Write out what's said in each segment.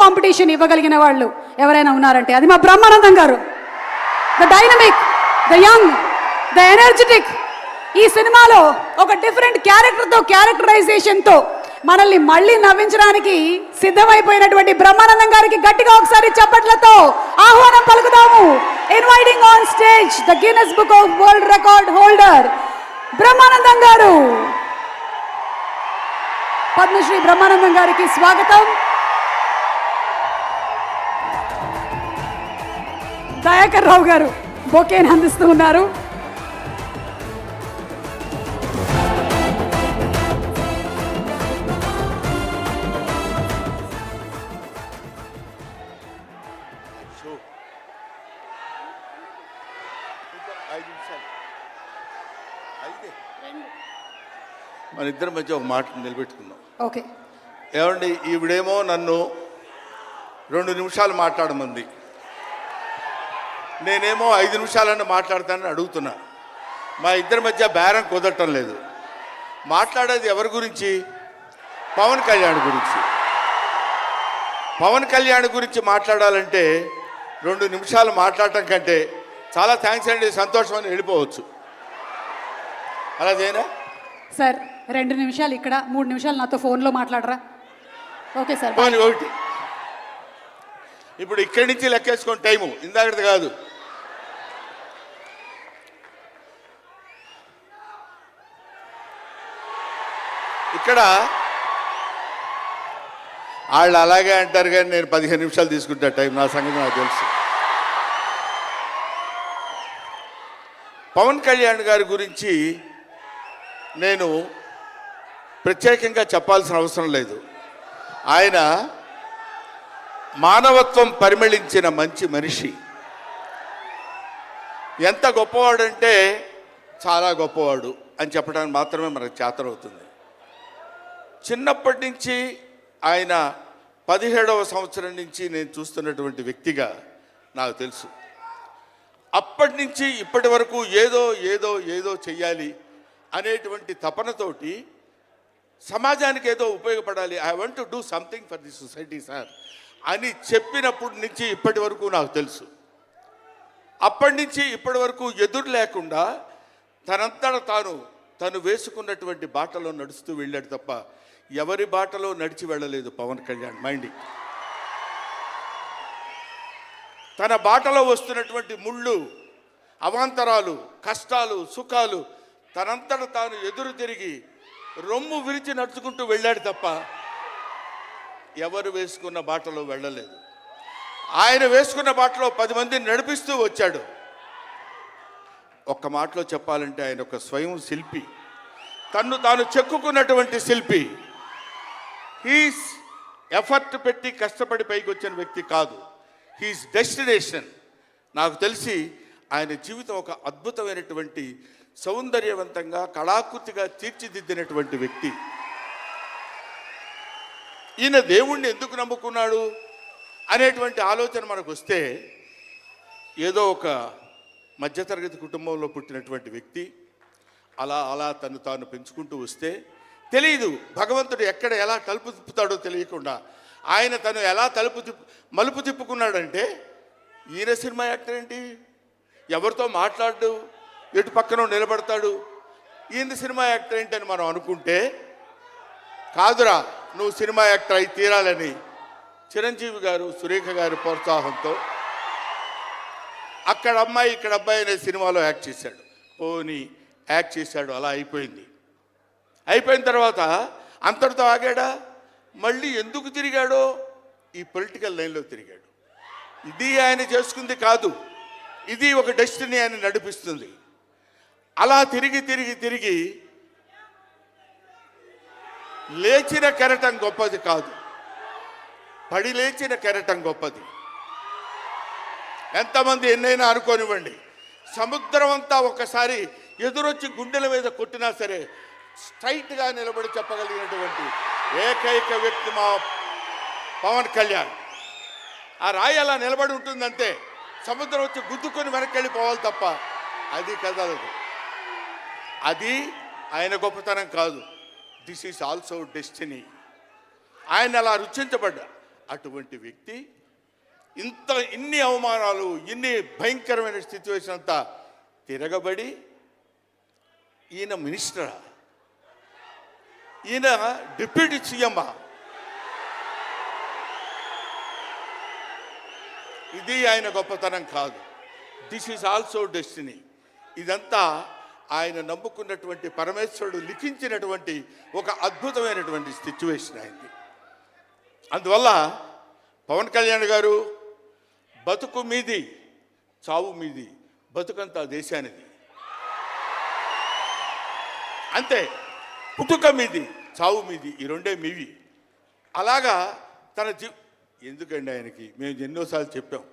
Competition ఇవ్వగలిగిన వాళ్ళు ఎవరైనా ఉన్నారంటే అది మా బ్రహ్మానందం గారు. The dynamic, the young, the energetic. ఈ సినిమాలో ఒక డిఫరెంట్ క్యారెక్టరైజేషన్తో మనల్ని మళ్ళీ నవ్వించడానికి సిద్ధమైపోయినటువంటి బ్రహ్మానందం గారికి గట్టిగా ఒకసారి చప్పట్లతో ఆహ్వానం పలుకుదాము. Inviting on stage the Guinness Book of World Record holder Brahmanandam garu. Padmashri Brahmanandam గారికి స్వాగతం. దయాకర్ రావు గారు బొకేని అందిస్తూ ఉన్నారు. మన ఇద్దరి మధ్య ఒక మాట నిలబెట్టుకుందాం. ఓకే. ఏమండి, ఈవిడేమో నన్ను 2 నిమిషాలు మాట్లాడమంది, నేనేమో 5 నిమిషాలన్నా మాట్లాడతానని అడుగుతున్నా. మా ఇద్దరి మధ్య బేరం కుదరటం లేదు. మాట్లాడేది ఎవరి గురించి? పవన్ కళ్యాణ్ గురించి. పవన్ కళ్యాణ్ గురించి మాట్లాడాలంటే 2 నిమిషాలు మాట్లాడటం కంటే చాలా థ్యాంక్స్ అండి, సంతోషం అని వెళ్ళిపోవచ్చు. అలా చేయనా సార్? 2 నిమిషాలు ఇక్కడ, 3 నిమిషాలు నాతో ఫోన్లో మాట్లాడరా? Okay sir. పోనీ ఒకటి. ఇప్పుడు ఇక్కడి నుంచి లెక్కేసుకోండి టైము, ఇందాకటి కాదు. ఇక్కడ వాళ్ళు అలాగే అంటారు కానీ నేను 15 నిమిషాలు తీసుకుంటా టైం. నా సంగతి నాకు తెలుసు. పవన్ కళ్యాణ్ గారి గురించి నేను ప్రత్యేకంగా చెప్పాల్సిన అవసరం లేదు. ఆయన మానవత్వం పరిమళించిన మంచి మనిషి. ఎంత గొప్పవాడంటే చాలా గొప్పవాడు అని చెప్పడానికి మాత్రమే మనకు చేతనవుతుంది. చిన్నప్పటి నుంచి ఆయన 17వ సంవత్సరం నుంచి నేను చూస్తున్నటువంటి వ్యక్తిగా నాకు తెలుసు. అప్పటి నుంచి ఇప్పటి వరకు ఏదో ఏదో ఏదో చెయ్యాలి అనేటువంటి తపనతోటి సమాజానికి ఏదో ఉపయోగపడాలి, I want to do something for the society sir అని చెప్పినప్పటి నుంచి ఇప్పటి వరకు నాకు తెలుసు. అప్పటి నుంచి ఇప్పటి వరకు ఎదురు లేకుండా తనంతట తను వేసుకున్నటువంటి బాటలో నడుస్తూ వెళ్ళాడు తప్ప ఎవరి బాటలో నడిచి వెళ్ళలేదు పవన్ కళ్యాణ్. మైండ్ తన బాటలో వస్తున్నటువంటి ముళ్ళు, అవాంతరాలు, కష్టాలు, సుఖాలు తనంతట తాను ఎదురు తిరిగి రొమ్ము విరిచి నడుచుకుంటూ వెళ్ళాడు తప్ప ఎవరు వేసుకున్న బాటలో వెళ్ళలేదు. ఆయన వేసుకున్న బాటలో 10 మందిని నడిపిస్తూ వచ్చాడు. ఒక్క మాటలో చెప్పాలంటే ఆయన ఒక స్వయం శిల్పి, తన్ను తాను చెక్కుకున్నటువంటి శిల్పి. హీస్ ఎఫర్ట్ పెట్టి కష్టపడి పైకి వచ్చిన వ్యక్తి కాదు, హీస్ డెస్టినేషన్. నాకు తెలిసి ఆయన జీవితం ఒక అద్భుతమైనటువంటి సౌందర్యవంతంగా కళాకృతిగా తీర్చిదిద్దినటువంటి వ్యక్తి. ఈయన దేవుణ్ణి ఎందుకు నమ్ముకున్నాడు అనేటువంటి ఆలోచన మనకు వస్తే, ఏదో ఒక మధ్యతరగతి కుటుంబంలో పుట్టినటువంటి వ్యక్తి అలా అలా తను తాను పెంచుకుంటూ వస్తే తెలియదు భగవంతుడు ఎక్కడ ఎలా తలుపు తిప్పుతాడో తెలియకుండా ఆయన తను ఎలా మలుపు తిప్పుకున్నాడంటే, ఈయన సినిమా యాక్టర్ ఏంటి, ఎవరితో మాట్లాడు, ఎటు పక్కన నిలబడతాడు, ఈయన సినిమా యాక్టర్ ఏంటి అని మనం అనుకుంటే, కాదురా నువ్వు సినిమా యాక్టర్ అయి తీరాలని చిరంజీవి గారు, సురేఖ గారి ప్రోత్సాహంతో అక్కడ అమ్మాయి ఇక్కడ అబ్బాయి అనే సినిమాలో యాక్ట్ చేశాడు. పోనీ యాక్ట్ చేశాడు, అలా అయిపోయింది. అయిపోయిన తర్వాత అంతటితో ఆగాడా? మళ్ళీ ఎందుకు తిరిగాడో ఈ పొలిటికల్ లైన్లో తిరిగాడు. ఇది ఆయన చేసుకుంది కాదు, ఇది ఒక డెస్టినీ ఆయన నడిపిస్తుంది. అలా తిరిగి తిరిగి తిరిగి లేచిన కెరటం గొప్పది కాదు, పడి లేచిన కెరటం గొప్పది. ఎంతమంది ఎన్నైనా అనుకోనివ్వండి, సముద్రం అంతా ఒకసారి ఎదురొచ్చి గుండెల మీద కొట్టినా సరే స్ట్రైట్గా నిలబడి చెప్పగలిగినటువంటి ఏకైక వ్యక్తి మా పవన్ కళ్యాణ్. ఆ రాయి అలా నిలబడి ఉంటుందంటే సముద్రం వచ్చి గుద్దుకొని వెనక్కి వెళ్ళిపోవాలి తప్ప అది కదలదు. అది ఆయన గొప్పతనం కాదు, దిస్ ఈజ్ ఆల్సో డెస్టినీ. ఆయన అలా రుచించబడ్డా, అటువంటి వ్యక్తి ఇన్ని అవమానాలు, ఇన్ని భయంకరమైన సిచ్యువేషన్ అంతా తిరగబడి ఈయన మినిస్టరా, ఈయన డిప్యూటీ సీఎం, ఇది ఆయన గొప్పతనం కాదు. This is also destiny. ఇదంతా ఆయన నమ్ముకున్నటువంటి పరమేశ్వరుడు లిఖించినటువంటి ఒక అద్భుతమైనటువంటి సిచ్యువేషన్ అయింది. అందువల్ల పవన్ కళ్యాణ్ గారు బతుకు మీది చావు మీది, బతుకంతా దేశానిది, అంతే. పుట్టుక మీది చావు మీది, ఈ రెండే మీవి. అలాగా తన ఎందుకండి ఆయనకి మేము ఎన్నోసార్లు చెప్పాం,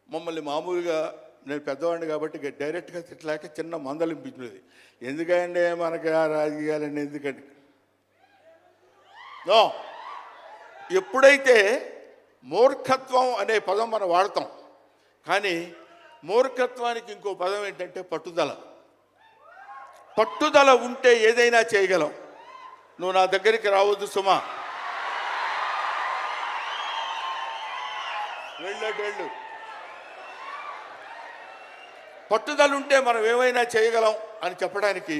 మమ్మల్ని మామూలుగా నేను పెద్దవాడిని కాబట్టి డైరెక్ట్గా తిట్టలేక చిన్న మందలింపించినది. ఎందుకంటే మనకి ఆ రాజకీయాలండి ఎందుకండి. నో, ఎప్పుడైతే మూర్ఖత్వం అనే పదం మనం వాడతాం, కానీ మూర్ఖత్వానికి ఇంకో పదం ఏంటంటే పట్టుదల. పట్టుదల ఉంటే ఏదైనా చేయగలం. నువ్వు నా దగ్గరికి రావద్దు సుమా, వెళ్ళు. పట్టుదల ఉంటే మనం ఏమైనా చేయగలం అని చెప్పడానికి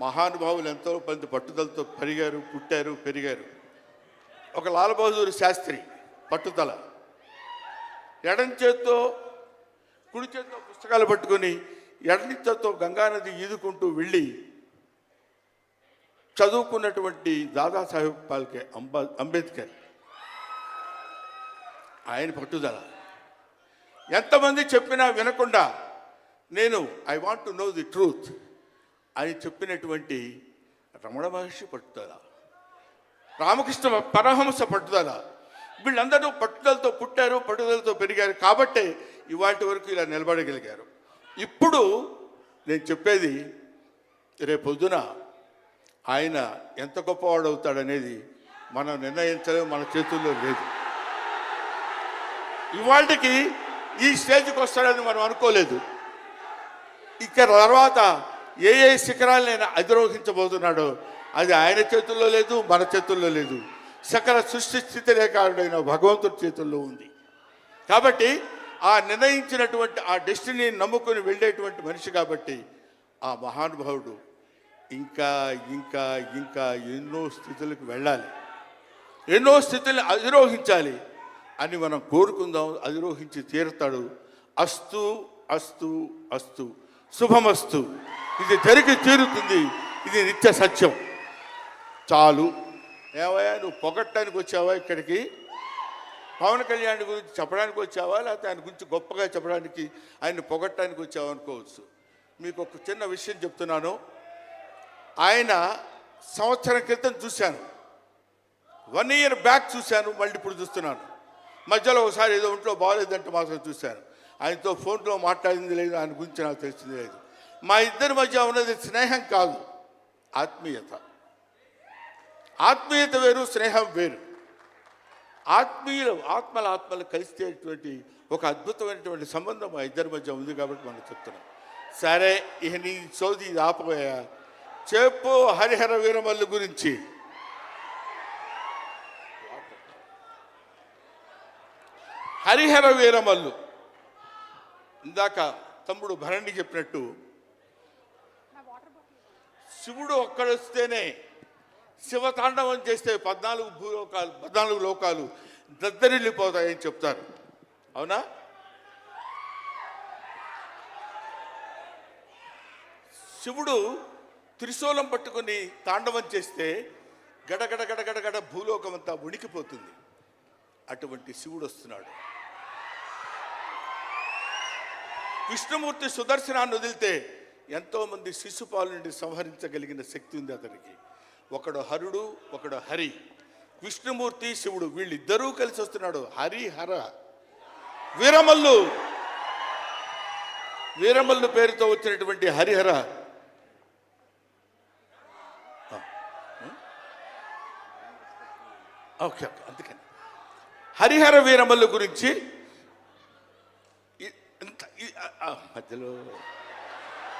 మహానుభావులు ఎంతో మంది పట్టుదలతో పెరిగారు, పుట్టారు, పెరిగారు. ఒక లాల్ బహదూర్ శాస్త్రి పట్టుదల, ఎడం చేత్తో కుడి చేత్తో పుస్తకాలు పట్టుకొని ఎడని చేత్తో గంగానది ఈదుకుంటూ వెళ్ళి చదువుకున్నటువంటి దాదాసాహెబ్ ఫాల్కే అంబేద్కర్, ఆయన పట్టుదల. ఎంతమంది చెప్పినా వినకుండా నేను I want to know the truth అని చెప్పినటువంటి రమణ మహర్షి పట్టుదల, రామకృష్ణ పరమహంస పట్టుదల. వీళ్ళందరూ పట్టుదలతో పుట్టారు, పట్టుదలతో పెరిగారు కాబట్టే ఇవాటి వరకు ఇలా నిలబడగలిగారు. ఇప్పుడు నేను చెప్పేది, రేపొద్దున ఆయన ఎంత గొప్పవాడు అవుతాడనేది మనం నిర్ణయించలేము, మన చేతుల్లో లేదు. ఇవాళకి ఈ స్టేజ్కి వస్తాడని మనం అనుకోలేదు. ఇక తర్వాత ఏ శిఖరాలైనా అధిరోహించబోతున్నాడో అది ఆయన చేతుల్లో లేదు, మన చేతుల్లో లేదు. సకల సృష్టి స్థితి రేఖాడైన భగవంతుడి చేతుల్లో ఉంది. కాబట్టి ఆ నిర్ణయించినటువంటి ఆ డెస్టినీని నమ్ముకొని వెళ్ళేటువంటి మనిషి కాబట్టి ఆ మహానుభావుడు ఇంకా ఇంకా ఇంకా ఎన్నో స్థితులకు వెళ్ళాలి, ఎన్నో స్థితులను అధిరోహించాలి అని మనం కోరుకుందాం. అధిరోహించి తీరుతాడు. అస్తు అస్తు అస్తు, శుభమస్తు. ఇది జరిగి తీరుతుంది, ఇది నిత్య సత్యం. చాలు. ఏవయ్యా, నువ్వు పొగట్టడానికి వచ్చావా ఇక్కడికి? పవన్ కళ్యాణ్ గురించి చెప్పడానికి వచ్చావా, లేకపోతే ఆయన గురించి గొప్పగా చెప్పడానికి, ఆయన పొగట్టడానికి వచ్చావా అనుకోవచ్చు. మీకు ఒక చిన్న విషయం చెప్తున్నాను. ఆయన సంవత్సరం క్రితం చూశాను, 1 year బ్యాక్ చూశాను, మళ్ళీ ఇప్పుడు చూస్తున్నాను. మధ్యలో ఒకసారి ఏదో ఒంట్లో బాగోలేదంటే మాత్రం చూశాను. ఆయనతో ఫోన్లో మాట్లాడింది లేదు, ఆయన గురించి నాకు తెలిసింది లేదు. మా ఇద్దరి మధ్య ఉన్నది స్నేహం కాదు, ఆత్మీయత. ఆత్మీయత వేరు, స్నేహం వేరు. ఆత్మలు కలిసేటువంటి ఒక అద్భుతమైనటువంటి సంబంధం మా ఇద్దరి మధ్య ఉంది కాబట్టి మనం చెప్తున్నాం. సరే, ఇక నీ సోది ఇది ఆపబోయా. చెప్పు హరిహర వీరమల్లు గురించి. హరిహర వీరమల్లు, ఇందాక తమ్ముడు భరణి చెప్పినట్టు, శివుడు ఒక్కడొస్తేనే, శివతాండవం చేస్తే 14 లోకాలు దద్దరిల్లిపోతాయని చెప్తారు. అవునా? శివుడు త్రిశూలం పట్టుకొని తాండవం చేస్తే గడగడ గడగడగడ భూలోకం అంతా ఉణికిపోతుంది. అటువంటి శివుడు వస్తున్నాడు. విష్ణుమూర్తి సుదర్శనాన్ని వదిలితే ఎంతోమంది శిశుపాల నుండి సంహరించగలిగిన శక్తి ఉంది అతనికి. ఒకడు హరుడు, ఒకడు హరి. విష్ణుమూర్తి, శివుడు వీళ్ళిద్దరూ కలిసి వస్తున్నాడు. హరిహర వీరమల్లు పేరుతో వచ్చినటువంటి హరిహర. ఓకే, అందుకని హరిహర వీరమల్లు గురించి మధ్యలో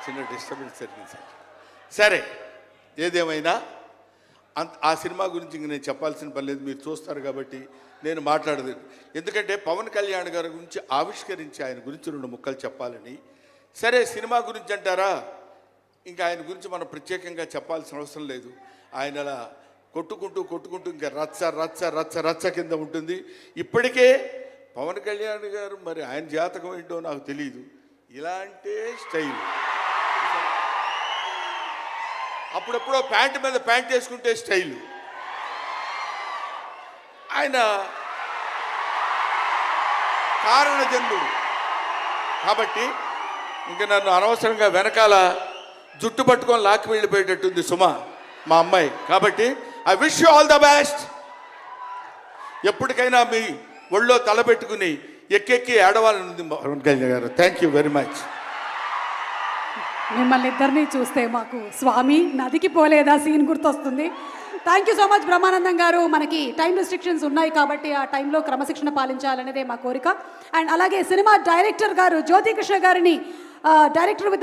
చిన్న డిస్టర్బెన్స్ జరిగింది. సరే, ఏదేమైనా ఆ సినిమా గురించి ఇంక నేను చెప్పాల్సిన పని లేదు, మీరు చూస్తారు కాబట్టి నేను మాట్లాడదు. ఎందుకంటే పవన్ కళ్యాణ్ గారి గురించి ఆవిష్కరించి ఆయన గురించి 2 ముక్కలు చెప్పాలని. సరే, సినిమా గురించి అంటారా, ఇంకా ఆయన గురించి మనం ప్రత్యేకంగా చెప్పాల్సిన అవసరం లేదు. ఆయన అలా కొట్టుకుంటూ ఇంకా రచ్చ రచ్చ రచ్చ రచ్చ కింద ఉంటుంది. ఇప్పటికే పవన్ కళ్యాణ్ గారు మరి ఆయన జాతకం ఏంటో నాకు తెలియదు, ఇలాంటి స్టైల్. అప్పుడెప్పుడో ప్యాంటు మీద ప్యాంట్ వేసుకుంటే స్టైలు. ఆయన కారణజన్ముడు కాబట్టి ఇంకా నన్ను అనవసరంగా వెనకాల జుట్టు పట్టుకొని లాక్కి వెళ్ళిపోయేటట్టుంది సుమ, మా అమ్మాయి. కాబట్టి I wish you all the best. ఎప్పటికైనా మీ ఒళ్ళో తలపెట్టుకుని ఎక్కెక్కి ఏడవాలని పవన్ కళ్యాణ్ గారు. Thank you very much. మిమ్మల్ని ఇద్దరిని చూస్తే మాకు స్వామి నదికి పోలేదా సీన్ గుర్తొస్తుంది. Thank you so much Brahmanandam గారు. మనకి టైం రెస్ట్రిక్షన్స్ ఉన్నాయి కాబట్టి ఆ టైంలో క్రమశిక్షణ పాలించాలనేదే మా కోరిక. అండ్ అలాగే సినిమా డైరెక్టర్ గారు జ్యోతి కృష్ణ గారిని డైరెక్టర్ విత్